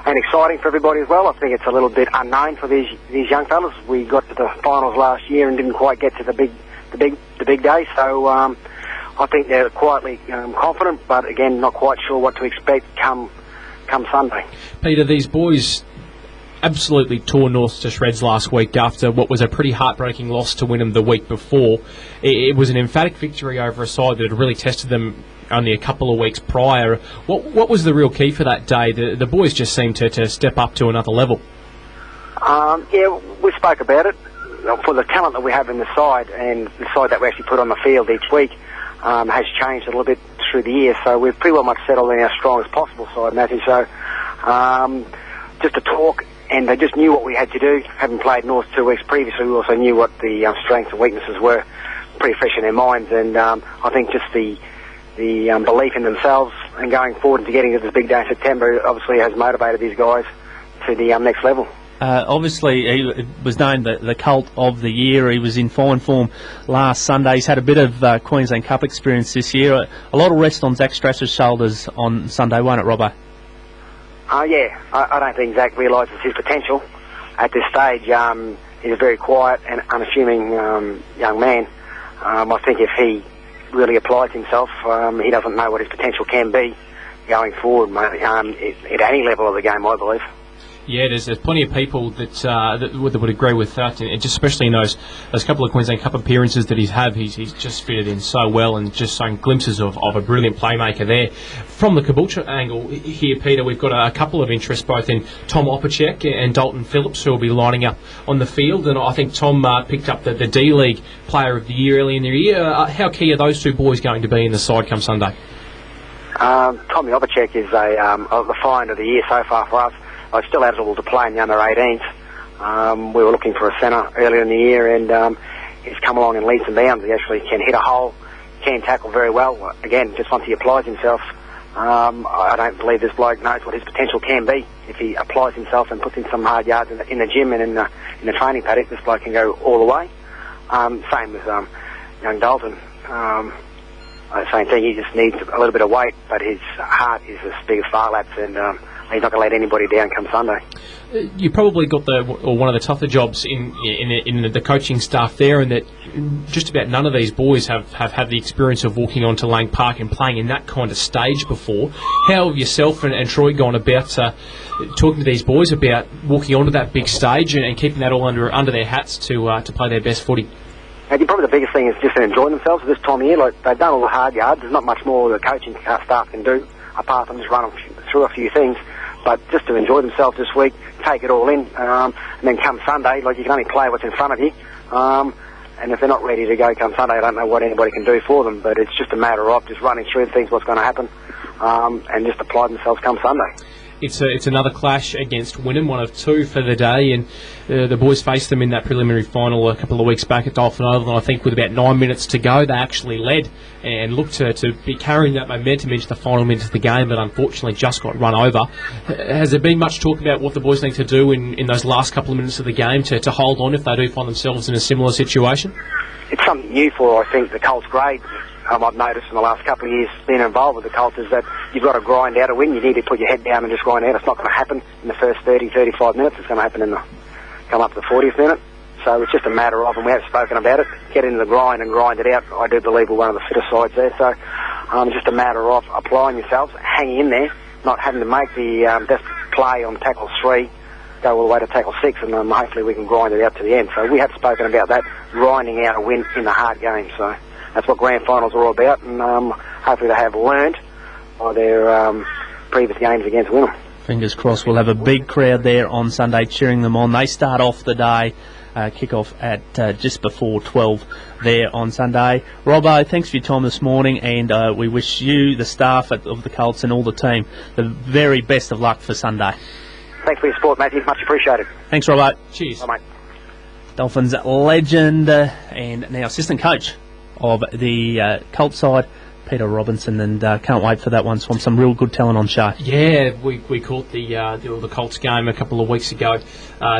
Speaker 6: and exciting for everybody as well. I think it's a little bit unknown for these young fellas. We got to the finals last year and didn't quite get to the big day. So I think they're quietly confident, but again, not quite sure what to expect come Sunday.
Speaker 2: Peter, these boys absolutely tore North to shreds last week after what was a pretty heartbreaking loss to Wynnum the week before. It was an emphatic victory over a side that had really tested them only a couple of weeks prior. What was the real key for that day? The boys just seemed to step up to another level.
Speaker 6: Yeah, we spoke about it. For the talent that we have in the side and the side that we actually put on the field each week has changed a little bit through the year. So we've pretty well much settled in our strongest possible side, Matthew. So just to talk, and they just knew what we had to do. Having played North 2 weeks previously, we also knew what the strengths and weaknesses were, pretty fresh in their minds. And I think just the belief in themselves and going forward and to getting to this big day in September obviously has motivated these guys to the next level.
Speaker 1: Obviously, he was named the Colt of the Year. He was in fine form last Sunday. He's had a bit of Queensland Cup experience this year. A lot of rest on Zach Strasser's shoulders on Sunday, won't it, Robbo?
Speaker 6: Yeah. I don't think Zach realises his potential at this stage. He's a very quiet and unassuming young man. I think if he really applies himself, he doesn't know what his potential can be going forward, mate, at any level of the game, I believe.
Speaker 2: Yeah, there's plenty of people that would agree with that, and just especially in those couple of Queensland Cup appearances that he's just fitted in so well, and just showing glimpses of a brilliant playmaker there. From the Caboolture angle here, Peter, we've got a couple of interests both in Tom Opacek and Dalton Phillips, who will be lining up on the field, and I think Tom picked up the D-League Player of the Year early in the year. How key are those two boys going to be in the side come Sunday?
Speaker 6: Tommy Opacek is the find of the year so far for us. I'm still eligible to play in the under-18s. We were looking for a centre earlier in the year, and he's come along in leaps and bounds. He actually can hit a hole, can tackle very well. Again, just once he applies himself, I don't believe this bloke knows what his potential can be. If he applies himself and puts in some hard yards in the gym and in the training paddock, this bloke can go all the way. Same with young Dalton. Same thing, he just needs a little bit of weight, but his heart is as big as Far Lap's, and he's not going to let anybody down come Sunday.
Speaker 2: You probably got one of the tougher jobs in the coaching staff there, and that just about none of these boys have had the experience of walking onto Lang Park and playing in that kind of stage before. How have yourself and Troy gone about talking to these boys about walking onto that big stage and keeping that all under their hats to play their best footy?
Speaker 6: I think probably the biggest thing is just to enjoy themselves at this time of year. Like, they've done all the hard yards. There's not much more the coaching staff can do apart from just run through a few things. But just to enjoy themselves this week, take it all in, and then come Sunday, like, you can only play what's in front of you. And if they're not ready to go come Sunday, I don't know what anybody can do for them. But it's just a matter of just running through things, what's going to happen, and just apply themselves come Sunday.
Speaker 2: It's another clash against Wynnum, one of two for the day, and the boys faced them in that preliminary final a couple of weeks back at Dolphin Oval, and I think with about 9 minutes to go they actually led and looked to be carrying that momentum into the final minutes of the game, but unfortunately just got run over. Has there been much talk about what the boys need to do in those last couple of minutes of the game to hold on if they do find themselves in a similar situation?
Speaker 6: It's something new for, I think, the Colts grade. I've noticed in the last couple of years being involved with the Colts is that you've got to grind out a win. You need to put your head down and just grind out. It's not going to happen in the first 30, 35 minutes. It's going to happen come up to the 40th minute. So it's just a matter of, and we have spoken about it, get into the grind and grind it out. I do believe we're one of the fitter sides there. So it's just a matter of applying yourselves, hanging in there, not having to make the best play on tackle 3, go all the way to tackle 6, and hopefully we can grind it out to the end. So we have spoken about that, grinding out a win in the hard game. So that's what grand finals are all about, and hopefully they have learned by their previous games against Wynnum.
Speaker 1: Fingers crossed. We'll have a big crowd there on Sunday cheering them on. They start off the day, kick-off at just before 12 there on Sunday. Robbo, thanks for your time this morning, and we wish you, the staff of the Colts and all the team, the very best of luck for Sunday.
Speaker 6: Thanks for your support, Matthew. Much appreciated.
Speaker 1: Thanks, Robbo.
Speaker 2: Cheers.
Speaker 6: Bye, mate.
Speaker 1: Dolphins legend and now assistant coach of the Colts side, Peter Robinson, and can't wait for that one. So some real good talent on show.
Speaker 2: Yeah, we caught the Colts game a couple of weeks ago,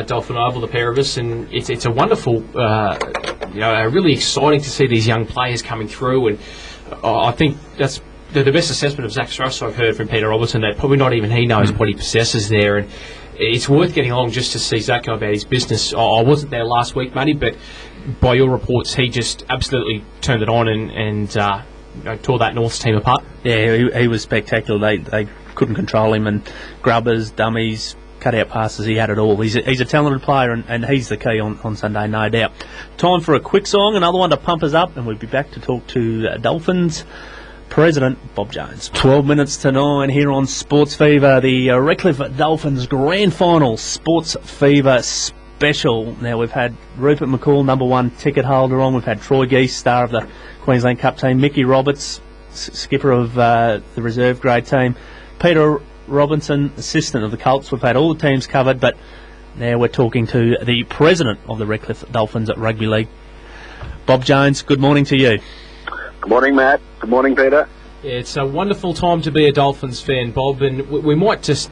Speaker 2: Dolphin Oval, the pair of us, and it's a wonderful, really exciting to see these young players coming through, and I think that's the best assessment of Zach Strasser I've heard from Peter Robinson, that probably not even he knows what he possesses there, and it's worth getting along just to see Zach go about his business. I wasn't there last week, Matty, but by your reports, he just absolutely turned it on and tore that Norths team apart.
Speaker 1: Yeah, he was spectacular. They couldn't control him, and grubbers, dummies, cut-out passes, he had it all. He's a talented player, and he's the key on Sunday, no doubt. Time for a quick song, another one to pump us up, and we'll be back to talk to Dolphins President Bob Jones. 12 minutes to 9 here on Sports Fever, the Redcliffe Dolphins Grand Final Sports Fever special. Now we've had Rupert McCall, number 1 ticket holder on. We've had Troy Geese, star of the Queensland Cup team. Mickey Roberts, skipper of the reserve grade team. Peter Robinson, assistant of the Colts. We've had all the teams covered, but now we're talking to the president of the Redcliffe Dolphins at Rugby League. Bob Jones, good morning to you.
Speaker 7: Good morning, Matt. Good morning, Peter.
Speaker 2: Yeah, it's a wonderful time to be a Dolphins fan, Bob, and we might just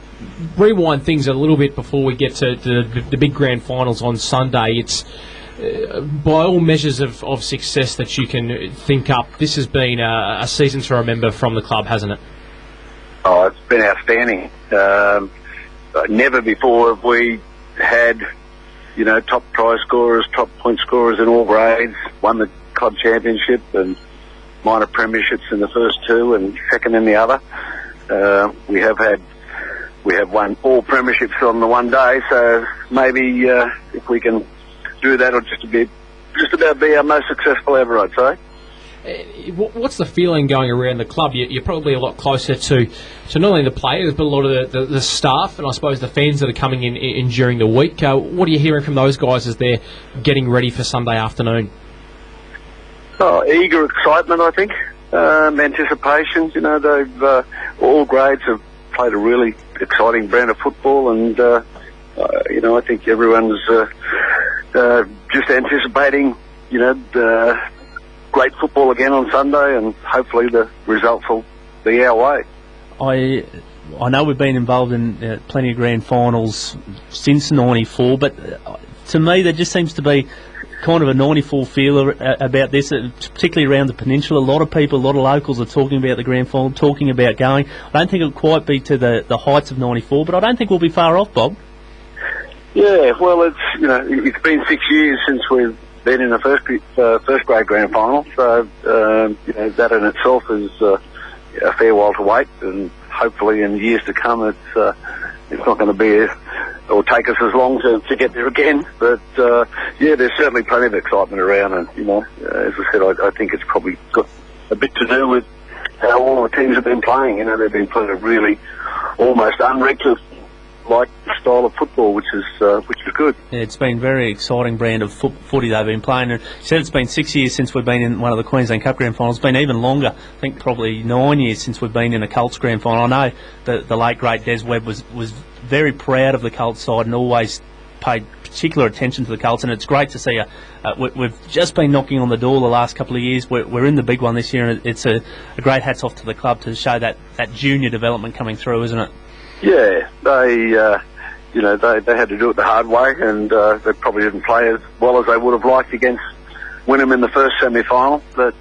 Speaker 2: rewind things a little bit before we get to the big grand finals on Sunday. It's by all measures of success that you can think up, this has been a season to remember from the club, hasn't it?
Speaker 7: Oh, it's been outstanding. Never before have we had, top prize scorers, top point scorers in all grades, won the club championship and minor premierships in the first 2 and second in the other. We have won all premierships on the one day, so maybe if we can do that, it'll just about be our most successful ever, I'd say.
Speaker 2: What's the feeling going around the club? You're probably a lot closer to not only the players but a lot of the staff and I suppose the fans that are coming in during the week. What are you hearing from those guys as they're getting ready for Sunday afternoon?
Speaker 7: Oh, eager excitement, I think. Anticipation. They've all grades have played a really exciting brand of football, and I think everyone's just anticipating, great football again on Sunday, and hopefully the results will be our way.
Speaker 1: I know we've been involved in plenty of grand finals since '94, but to me there just seems to be kind of a 94 feel about this, particularly around the peninsula. A lot of people, a lot of locals are talking about the grand final, talking about going. I don't think it'll quite be to the heights of '94, but I don't think we'll be far off, Bob.
Speaker 7: Yeah, well, it's been 6 years since we've been in a first grade grand final, so that in itself is a fair while to wait, and hopefully in years to come it's not going to be or take us as long to get there again. But there's certainly plenty of excitement around, and as I said, I think it's probably got a bit to do with how all the teams have been playing. They've been playing a really almost unreckless-like style of football, which is good.
Speaker 1: Yeah, it's been a very exciting brand of footy they've been playing. And you said it's been 6 years since we've been in one of the Queensland Cup grand finals. It's been even longer. I think probably 9 years since we've been in a Colts grand final. I know that the late great Des Webb was very proud of the Colts side and always paid particular attention to the Colts, and it's great to see we've just been knocking on the door the last couple of years. We're in the big one this year, and it's a great hats off to the club to show that junior development coming through, isn't it?
Speaker 7: Yeah, they had to do it the hard way, and they probably didn't play as well as they would have liked against Wynnum in the first semi-final. But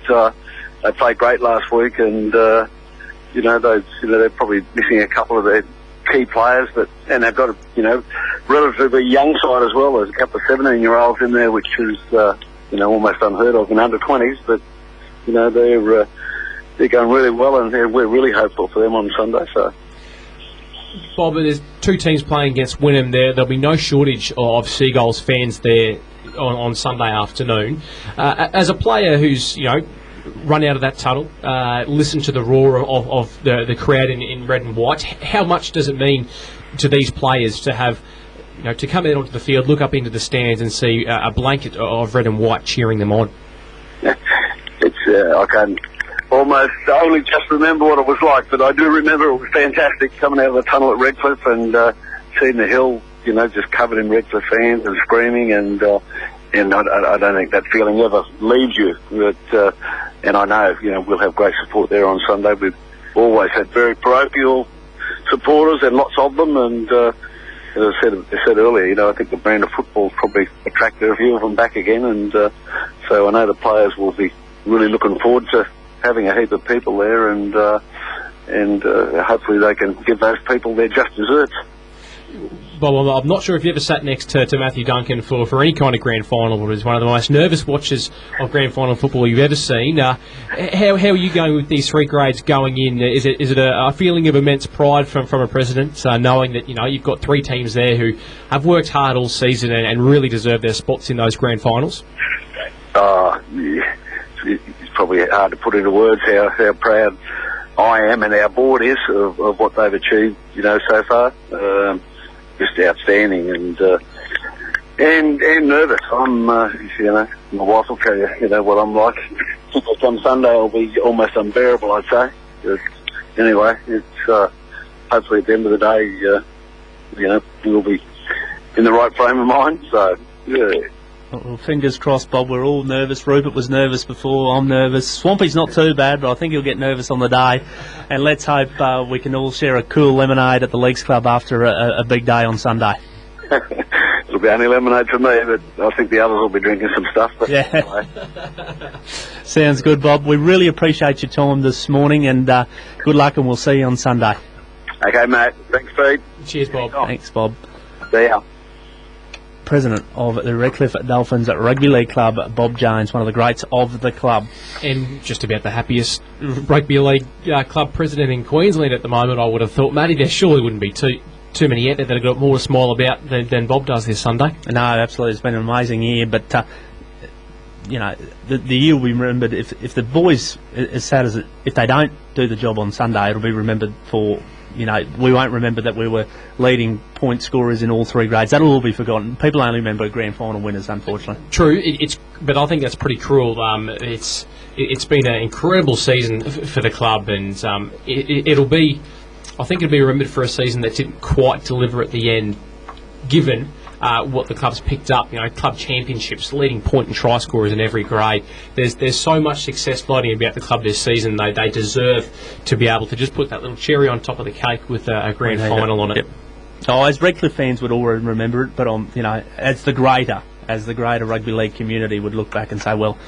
Speaker 7: they played great last week, and they're probably missing a couple of their key players, and they've got a relatively young side as well. There's a couple of 17-year-olds in there, which is almost unheard of in under 20s. But they're going really well, and we're really hopeful for them on Sunday. So.
Speaker 2: Bob, there's 2 teams playing against Wynnum there. There'll be no shortage of Seagulls fans there on Sunday afternoon. As a player who's, run out of that tunnel, listen to the roar of the crowd in red and white, how much does it mean to these players to have, to come out onto the field, look up into the stands and see a blanket of red and white cheering them on?
Speaker 7: It's, I can almost only just remember what it was like, but I do remember it was fantastic coming out of the tunnel at Redcliffe and seeing the hill, just covered in Redcliffe fans and screaming, and I don't think that feeling ever leaves you. But and I know, we'll have great support there on Sunday. We've always had very parochial supporters and lots of them, and as I said earlier, I think the brand of football probably attracted a few of them back again, and so I know the players will be really looking forward to having a heap of people there, and hopefully they can give those people their just desserts.
Speaker 2: Bob, I'm not sure if you ever sat next to Matthew Duncan for any kind of grand final, but he's one of the most nervous watchers of grand final football you've ever seen. How are you going with these 3 grades going in? Is it a feeling of immense pride from a president, knowing that you've got 3 teams there who have worked hard all season and really deserve their spots in those grand finals?
Speaker 7: Yeah. it's probably hard to put into words how proud I am and our board is of what they've achieved, so far. Just outstanding and nervous. I'm, my wife will tell you, what I'm like. Come Sunday, it'll be almost unbearable, I'd say. But anyway, it's hopefully at the end of the day, we'll be in the right frame of mind. So, yeah.
Speaker 1: Well, fingers crossed, Bob. We're all nervous. Rupert was nervous before. I'm nervous. Swampy's not too bad, but I think he'll get nervous on the day. And let's hope we can all share a cool lemonade at the Leagues Club after a big day on Sunday.
Speaker 7: It'll be only lemonade for me, but I think the others will be drinking some stuff. But
Speaker 1: yeah.
Speaker 7: Anyway.
Speaker 1: Sounds good, Bob. We really appreciate your time this morning, and good luck, and we'll see you on Sunday.
Speaker 7: Okay, mate. Thanks, Pete.
Speaker 2: Cheers, Bob.
Speaker 1: Thanks, Bob.
Speaker 7: See ya.
Speaker 1: President of the Redcliffe Dolphins Rugby League Club, Bob Jones, one of the greats of the club.
Speaker 2: And just about the happiest rugby league club president in Queensland at the moment, I would have thought. Matty, there surely wouldn't be too many out there that have got more to smile about than Bob does this Sunday.
Speaker 1: No, absolutely. It's been an amazing year, but the year will be remembered if the boys, as sad as if they don't do the job on Sunday, it'll be remembered for. We won't remember that we were leading point scorers in all three grades. That'll all be forgotten. People only remember grand final winners, unfortunately.
Speaker 2: True, but I think that's pretty cruel. It's been an incredible season for the club, and it'll be. I think it'll be remembered for a season that didn't quite deliver at the end, given what the club's picked up. Club championships, leading point and try scorers in every grade. There's so much success floating about the club this season. They deserve to be able to just put that little cherry on top of the cake with a grand final on it.
Speaker 1: Yep. Oh, as Redcliffe fans would all remember it, but as the greater rugby league community would look back and say, well,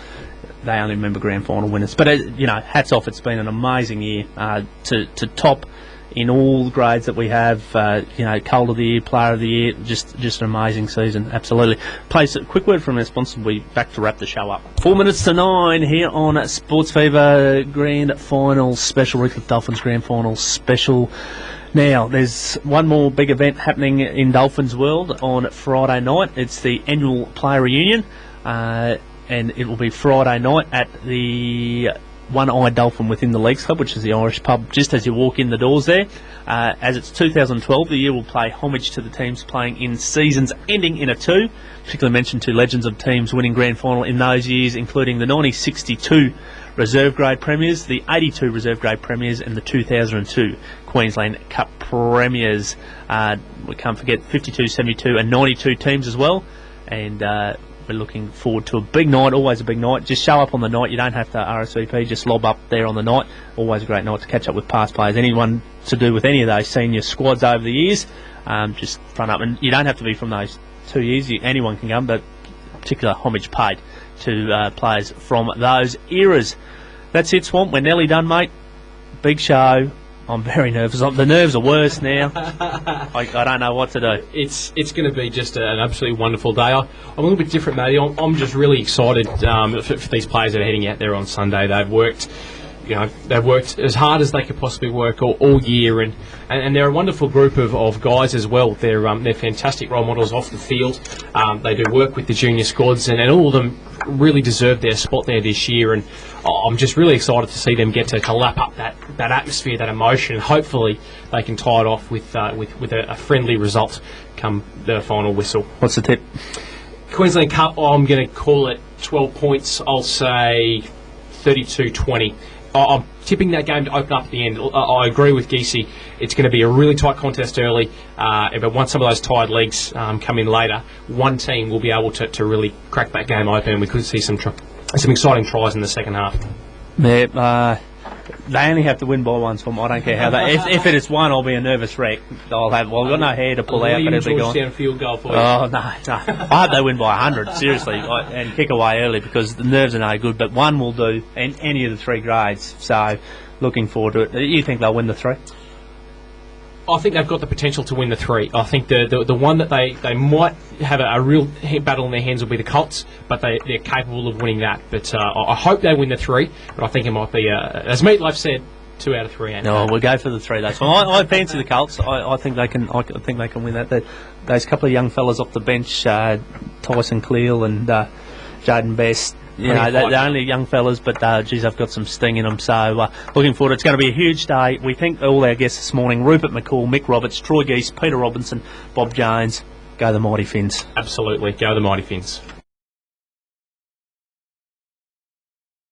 Speaker 1: they only remember grand final winners. But hats off. It's been an amazing year to top. In all the grades that we have, Cold of the Year, Player of the Year, just an amazing season, absolutely. Place a quick word from our sponsor, we'll be back to wrap the show up. 4 minutes to 9 here on SportsFeva Grand Final Special, Redcliffe Dolphins Grand Final Special. Now, there's one more big event happening in Dolphins World on Friday night. It's the annual player reunion, and it will be Friday night at the One-Eyed Dolphin within the Leagues Club, which is the Irish pub just as you walk in the doors there. As it's 2012, the year will pay homage to the teams playing in seasons ending in a 2. Particularly mention two legends of teams winning grand final in those years, including the 1962 reserve grade premiers, the 82 reserve grade premiers, and the 2002 Queensland Cup premiers. We can't forget 52, 72 and 92 teams as well. And we're looking forward to a big night, always a big night. Just show up on the night. You don't have to RSVP, just lob up there on the night. Always a great night to catch up with past players. Anyone to do with any of those senior squads over the years, just front up. And you don't have to be from those 2 years. Anyone can come, but particular homage paid to players from those eras. That's it, Swamp. We're nearly done, mate. Big show. I'm very nervous. The nerves are worse now. I don't know what to do.
Speaker 2: It's going to be just an absolutely wonderful day. I'm a little bit different, Matty. I'm just really excited for these players that are heading out there on Sunday. They've worked as hard as they could possibly work all year, and they're a wonderful group of guys as well. They're fantastic role models off the field. They do work with the junior squads, and all of them really deserve their spot there this year. And I'm just really excited to see them get to lap up that atmosphere, that emotion. Hopefully, they can tie it off with a friendly result come the final whistle.
Speaker 1: What's the tip?
Speaker 2: Queensland Cup. I'm going to call it 12 points. I'll say 32-20. I'm tipping that game to open up at the end. I agree with Geesey. It's going to be a really tight contest early, but once some of those tired legs come in later, one team will be able to really crack that game open, and we could see some exciting tries in the second half.
Speaker 1: Yeah, they only have to win by one, so I don't care how they. If it is one, I'll be a nervous wreck. I've got no hair to pull out, but it'll be gone.
Speaker 2: Down field goal for you.
Speaker 1: Oh no! I hope they win by 100, seriously, and kick away early because the nerves are no good. But one will do in any of the three grades. So, looking forward to it. You think they'll win the three?
Speaker 2: I think they've got the potential to win the three. I think the one that they might have a real battle in their hands will be the Colts, but they're capable of winning that. But I hope they win the three, but I think it might be, as Meatloaf said, 2 out of 3.
Speaker 1: No, we'll go for the 3. That's fine. I fancy the Colts. I think they can. I think they can win that. Those couple of young fellas off the bench, Tyson Cleal and Jaden Best, You know, they're only young fellas, but geez, they've got some sting in them. So looking forward. It's going to be a huge day. We thank all our guests this morning: Rupert McCall, Mick Roberts, Troy Geese, Peter Robinson, Bob Jones. Go the Mighty Fins.
Speaker 2: Absolutely, go the Mighty Fins.